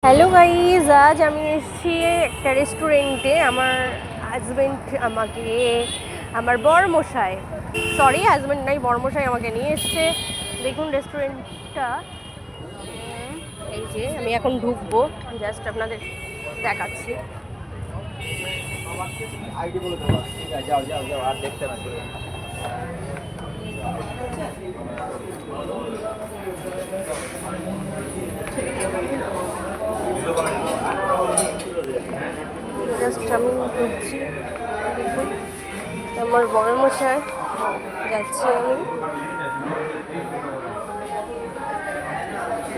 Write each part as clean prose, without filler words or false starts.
Hello guys, আজ আমি এসেছি একটা রেস্টুরেন্টে। আমার হাজব্যান্ড আমাকে, আমার বরমশাই, সরি হাজব্যান্ড নাই, বরমশাই আমাকে নিয়ে এসছে। দেখুন রেস্টুরেন্টটা, এই যে আমি এখন ঢুকবো, জাস্ট আপনাদের দেখাচ্ছি। জাস্ট আমি ঢুকছি, দেখুন আমার বরমশাই যাচ্ছি আমি।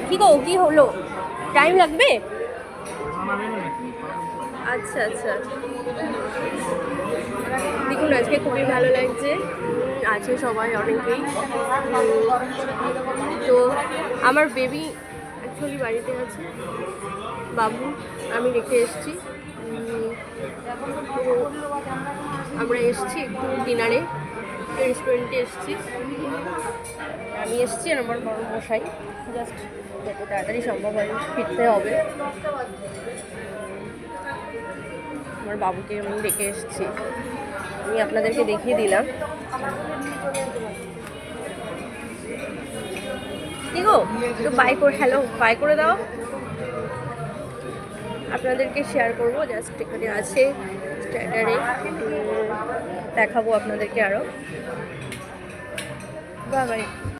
কি গো, কি হলো, টাইম লাগবে? আচ্ছা আচ্ছা, দেখুন আজকে খুবই ভালো লাগছে, আছে সবাই অনেকেই। তো আমার বেবি অ্যাকচুয়ালি বাড়িতে আছে, বাবু আমি রেখে এসেছি। তো আমরা এসেছি একটু ডিনারে, রেস্টুরেন্টে এসেছি। আমি এসেছি আর আমার বড় মশাই, জাস্ট যত তাড়াতাড়ি সম্ভব হয় ফিরতে হবে। আমার বাবুকে আমি রেখে এসেছি, আমি আপনাদেরকে দেখিয়ে দিলাম। কি গো, একটু বাই করে, হ্যালো বাই করে দাও। আপনাদেরকে শেয়ার করবো, জাস্ট এখানে আছে স্ট্যাটারে, দেখাবো আপনাদেরকে আরও। Bye bye.